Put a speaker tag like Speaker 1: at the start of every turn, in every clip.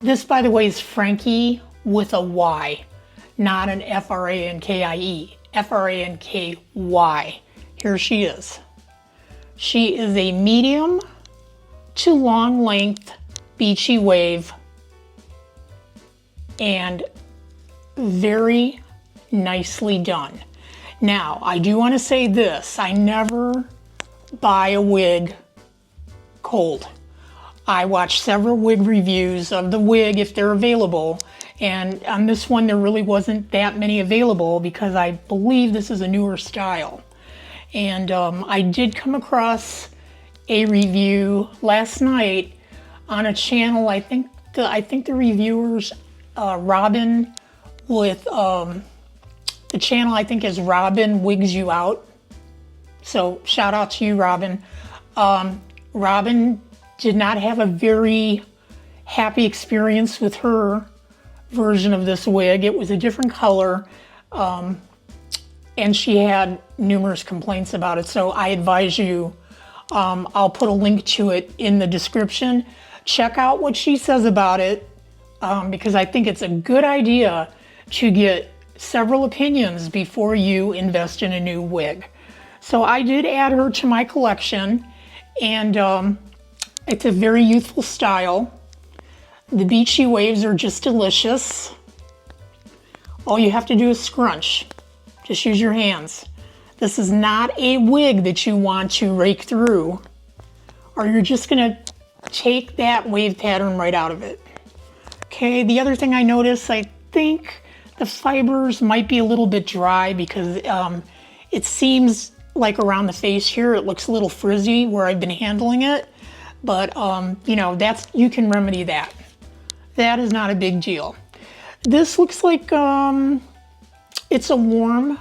Speaker 1: This, by the way, is Franky with a Y, not an F-R-A-N-K-I-E, F-R-A-N-K-Y. Here she is. She is a medium to long length beachy wave and very nicely done. Now, I do want to say this, I never buy a wig cold. I watched several wig reviews of the wig if they're available, and on this one there really wasn't that many available because I believe this is a newer style. And I did come across a review last night on a channel, I think the reviewer's Robin with, the channel I think is Robin Wigs You Out. So shout out to you, Robin. Robin did not have a very happy experience with her version of this wig. It was a different color, and she had numerous complaints about it. So I advise you, I'll put a link to it in the description. Check out what she says about it, because I think it's a good idea to get several opinions before you invest in a new wig. So I did add her to my collection, and it's a very youthful style. The beachy waves are just delicious. All you have to do is scrunch. Just use your hands. This is not a wig that you want to rake through, or you're just gonna take that wave pattern right out of it. Okay, the other thing I noticed, I think the fibers might be a little bit dry because it seems like around the face here, it looks a little frizzy where I've been handling it. But, you know, you can remedy that. That is not a big deal. This looks like it's a warm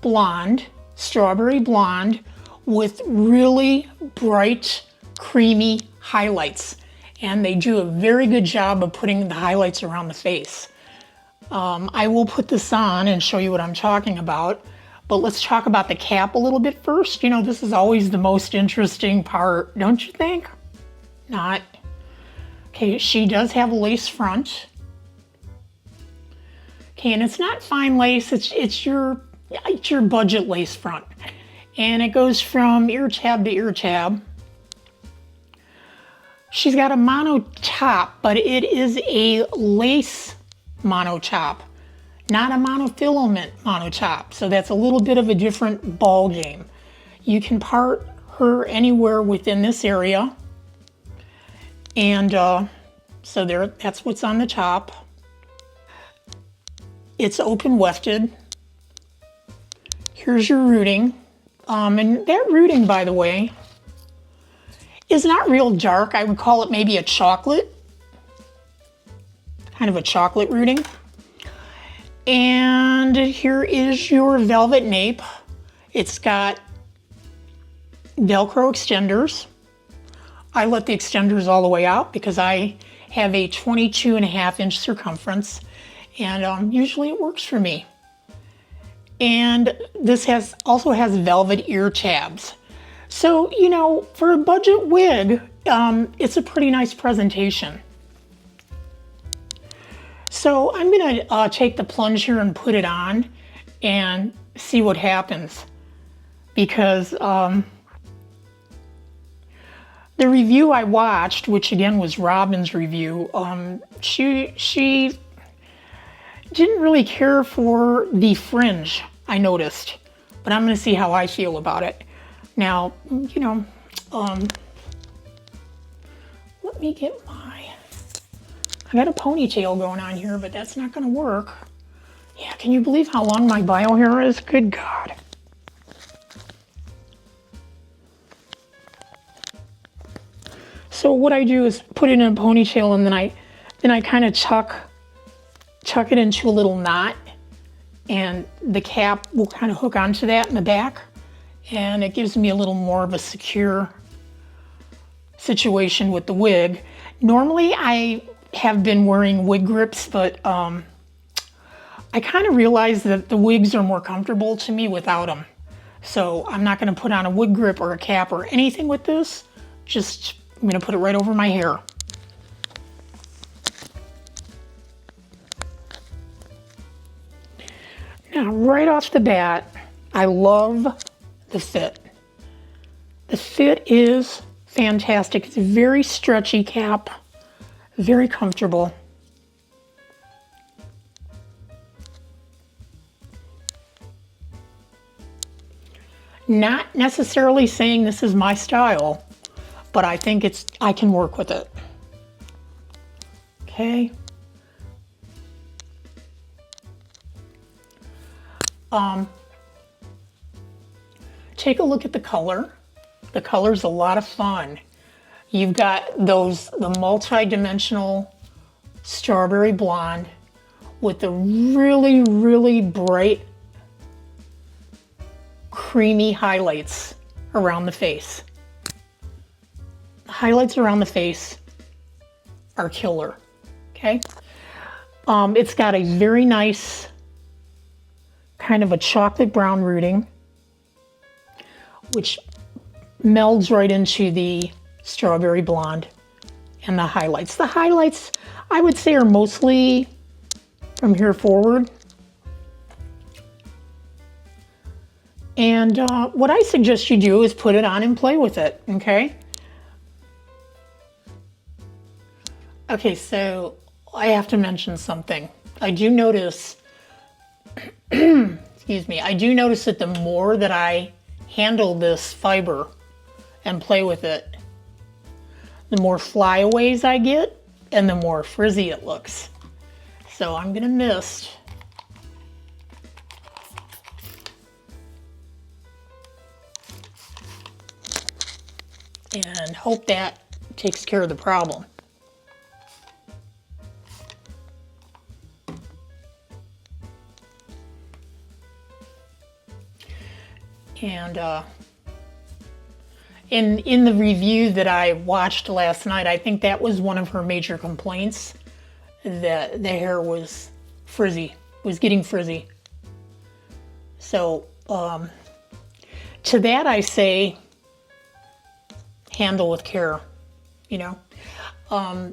Speaker 1: blonde, strawberry blonde, with really bright, creamy highlights. And they do a very good job of putting the highlights around the face. I will put this on and show you what I'm talking about. But let's talk about the cap a little bit first. You know, this is always the most interesting part, don't you think? Not. Okay, she does have a lace front. Okay, and it's not fine lace, it's your budget lace front. And it goes from ear tab to ear tab. She's got a mono top, but it is a lace mono top, not a monofilament mono top. So that's a little bit of a different ball game. You can part her anywhere within this area. And so that's what's on the top. It's open wefted. Here's your rooting. And that rooting, by the way, is not real dark. I would call it maybe a chocolate, kind of a chocolate rooting. And here is your velvet nape. It's got Velcro extenders. I let the extenders all the way out because I have a 22.5-inch circumference, and usually it works for me. And this also has velvet ear tabs. So, you know, for a budget wig, it's a pretty nice presentation. So I'm gonna take the plunge here and put it on and see what happens, because the review I watched, which again was Robin's review, she didn't really care for the fringe, I noticed, but I'm gonna see how I feel about it. Now, you know, let me get I got a ponytail going on here, but that's not gonna work. Yeah, can you believe how long my bio hair is? Good God. So what I do is put it in a ponytail, and then I kind of tuck it into a little knot, and the cap will kind of hook onto that in the back, and it gives me a little more of a secure situation with the wig. Normally I have been wearing wig grips, but I kind of realized that the wigs are more comfortable to me without them. So I'm not going to put on a wig grip or a cap or anything with this. I'm going to put it right over my hair. Now, right off the bat, I love the fit. The fit is fantastic. It's a very stretchy cap, very comfortable. Not necessarily saying this is my style, but I think I can work with it. Okay. Take a look at the color. The color's a lot of fun. You've got the multi-dimensional strawberry blonde with the really, really bright, creamy highlights around the face. The highlights around the face are killer, okay? It's got a very nice kind of a chocolate brown rooting, which melds right into the strawberry blonde and the highlights. The highlights, I would say, are mostly from here forward. And what I suggest you do is put it on and play with it, okay? Okay, so I have to mention something. I do notice, excuse me, I do notice that the more that I handle this fiber and play with it, the more flyaways I get and the more frizzy it looks. So I'm gonna mist. And hope that takes care of the problem. And in the review that I watched last night, I think that was one of her major complaints, that the hair was frizzy, was getting frizzy. So to that I say, handle with care, you know.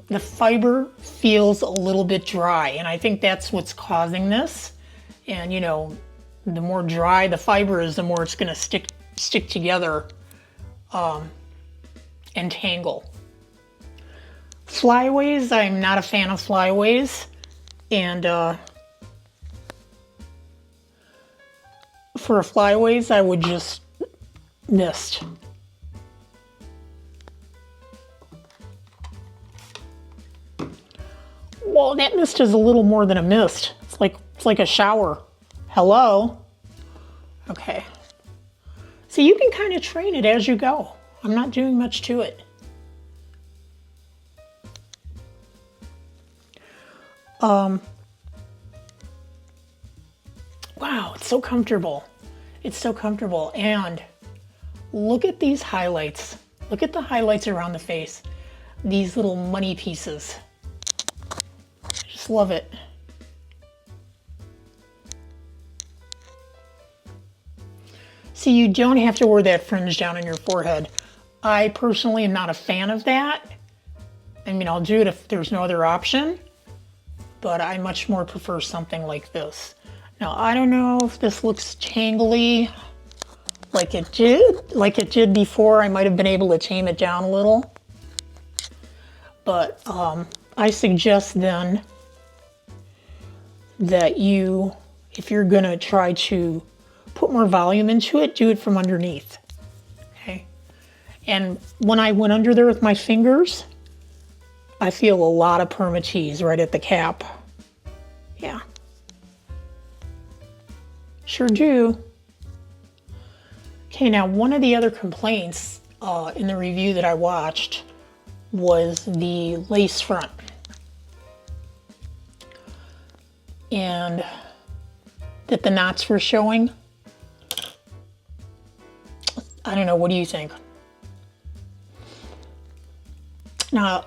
Speaker 1: The fiber feels a little bit dry, and I think that's what's causing this. And you know, the more dry the fiber is, the more it's going to stick together and tangle. Flyaways, I'm not a fan of flyaways, and for flyaways I would just mist. Well, that mist is a little more than a mist. It's like a shower. Hello? Okay. So you can kind of train it as you go. I'm not doing much to it. Wow, it's so comfortable. It's so comfortable. And look at these highlights. Look at the highlights around the face. These little money pieces. I just love it. So you don't have to wear that fringe down on your forehead. I personally am not a fan of that. I mean, I'll do it if there's no other option, but I much more prefer something like this. Now, I don't know if this looks tangly like it did before. I might have been able to tame it down a little, but I suggest then that you, if you're gonna try to put more volume into it, do it from underneath, okay? And when I went under there with my fingers, I feel a lot of permatease right at the cap. Yeah. Sure do. Okay, now one of the other complaints in the review that I watched was the lace front. And that the knots were showing. I don't know, what do you think? Now,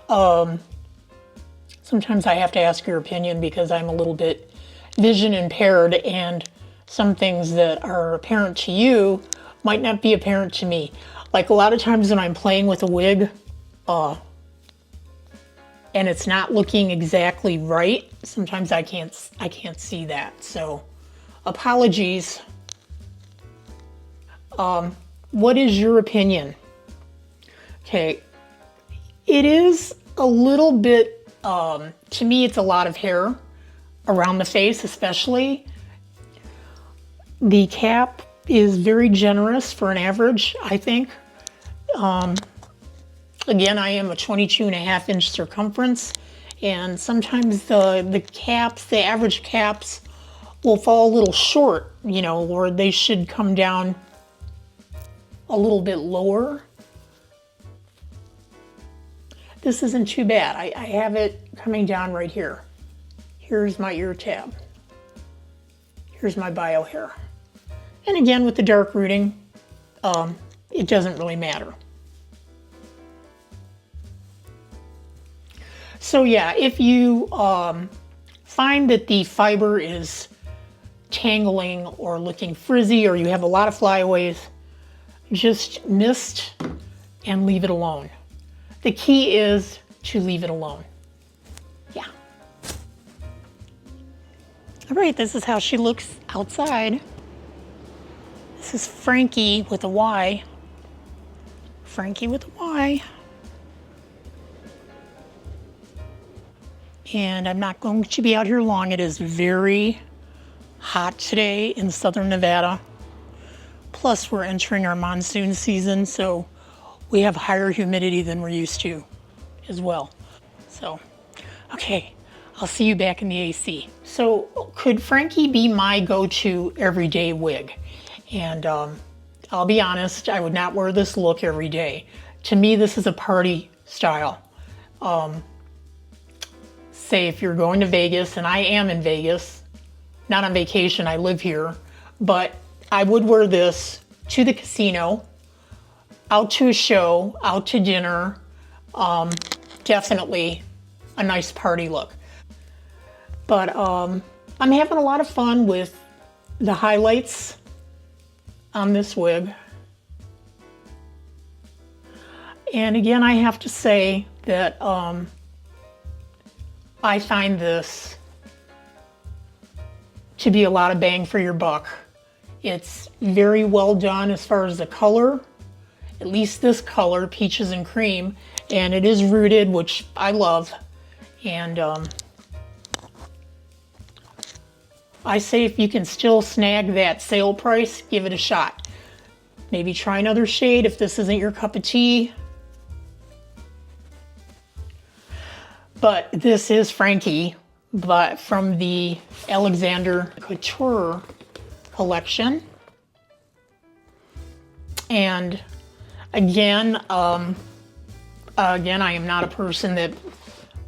Speaker 1: sometimes I have to ask your opinion because I'm a little bit vision impaired, and some things that are apparent to you might not be apparent to me. Like a lot of times when I'm playing with a wig, and it's not looking exactly right, sometimes I can't see that. So apologies. What is your opinion? Okay, it is a little bit, to me it's a lot of hair around the face especially. The cap is very generous for an average, I think. Again, I am a 22.5-inch circumference, and sometimes the caps, the average caps, will fall a little short, you know, or they should come down a little bit lower. This isn't too bad. I have it coming down right here. Here's my ear tab. Here's my bio hair. And again, with the dark rooting, it doesn't really matter. So yeah, if you find that the fiber is tangling or looking frizzy, or you have a lot of flyaways, just mist and leave it alone. The key is to leave it alone. Yeah. All right, this is how she looks outside. This is Franky with a Y. Franky with a Y. And I'm not going to be out here long. It is very hot today in southern Nevada. Plus, we're entering our monsoon season, so we have higher humidity than we're used to as well. So, okay, I'll see you back in the AC. So, could Franky be my go-to everyday wig? And I'll be honest, I would not wear this look every day. To me, this is a party style. Say if you're going to Vegas, and I am in Vegas, not on vacation, I live here, but I would wear this to the casino, out to a show, out to dinner. Definitely a nice party look. But I'm having a lot of fun with the highlights on this wig. And again, I have to say that I find this to be a lot of bang for your buck. It's very well done as far as the color, at least this color, peaches and cream, and it is rooted, which I love. And I say if you can still snag that sale price, give it a shot. Maybe try another shade if this isn't your cup of tea. But this is Franky, but from the Alexander Couture Collection. And again, I am not a person that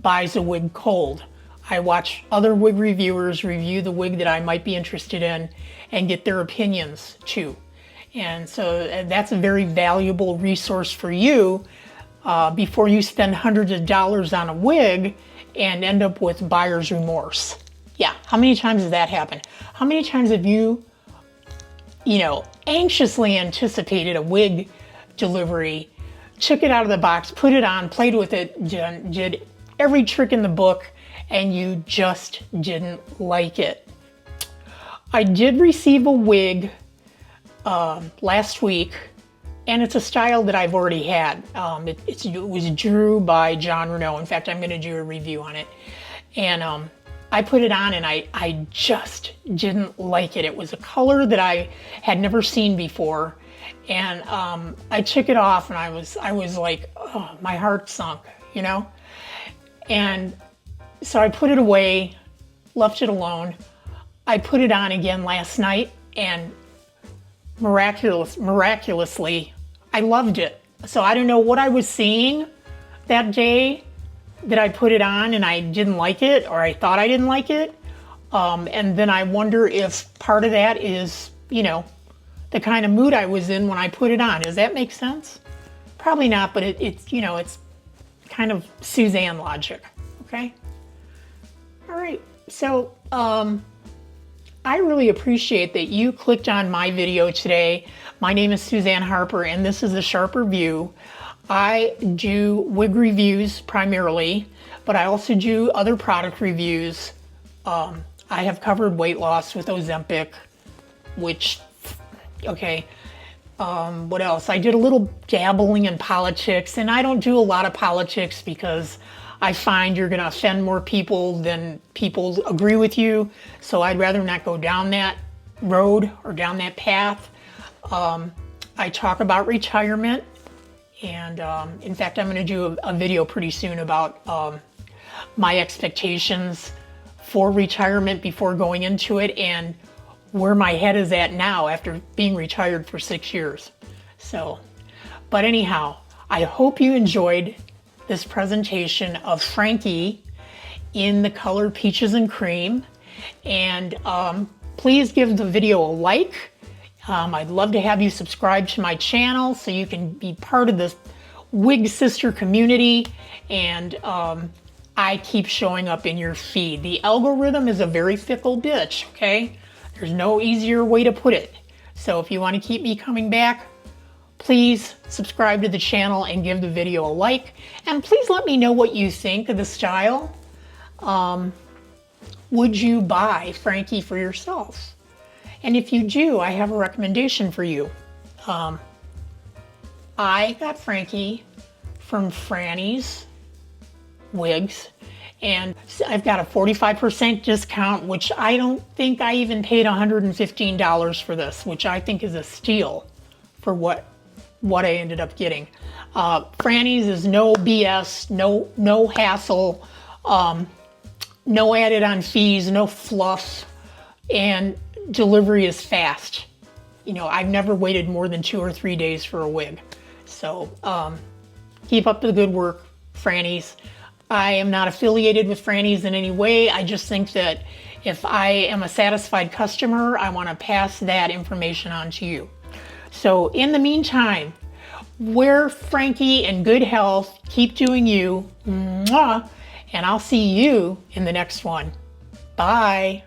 Speaker 1: buys a wig cold. I watch other wig reviewers review the wig that I might be interested in and get their opinions too. And so that's a very valuable resource for you before you spend hundreds of dollars on a wig and end up with buyer's remorse. Yeah, how many times has that happened? How many times have you anxiously anticipated a wig delivery, took it out of the box, put it on, played with it, did every trick in the book, and you just didn't like it? I did receive a wig last week, and it's a style that I've already had. It was Drew by John Renault. In fact, I'm going to do a review on it. And I put it on, and I just didn't like it. It was a color that I had never seen before. And I took it off, and I was like, oh, my heart sunk, you know? And so I put it away, left it alone. I put it on again last night, and miraculously, I loved it. So I don't know what I was seeing that day that I put it on and I didn't like it, or I thought I didn't like it. And then I wonder if part of that is, the kind of mood I was in when I put it on. Does that make sense? Probably not, but it's kind of Suzanne logic, okay? All right, so I really appreciate that you clicked on my video today. My name is Suzanne Harper, and this is The Sharper View. I do wig reviews primarily, but I also do other product reviews. I have covered weight loss with Ozempic, which, okay. What else? I did a little dabbling in politics, and I don't do a lot of politics because I find you're going to offend more people than people agree with you. So I'd rather not go down that road or down that path. I talk about retirement, and in fact, I'm going to do a video pretty soon about my expectations for retirement before going into it, and where my head is at now after being retired for 6 years. So, but anyhow, I hope you enjoyed this presentation of Franky in the color Peaches and Cream. And please give the video a like. I'd love to have you subscribe to my channel so you can be part of this WIG sister community, and I keep showing up in your feed. The algorithm is a very fickle bitch, okay? There's no easier way to put it. So if you want to keep me coming back, please subscribe to the channel and give the video a like. And please let me know what you think of the style. Would you buy Franky for yourself? And if you do, I have a recommendation for you. I got Franky from Franny's Wigs, and I've got a 45% discount, which I don't think I even paid $115 for this, which I think is a steal for what I ended up getting. Franny's is no BS, no hassle, no added on fees, no fluff, and delivery is fast. You know, I've never waited more than 2 or 3 days for a wig. So keep up the good work, Franny's. I am not affiliated with Franny's in any way. I just think that if I am a satisfied customer, I want to pass that information on to you. So in the meantime, wear Franky in good health, keep doing you, mwah, and I'll see you in the next one. Bye.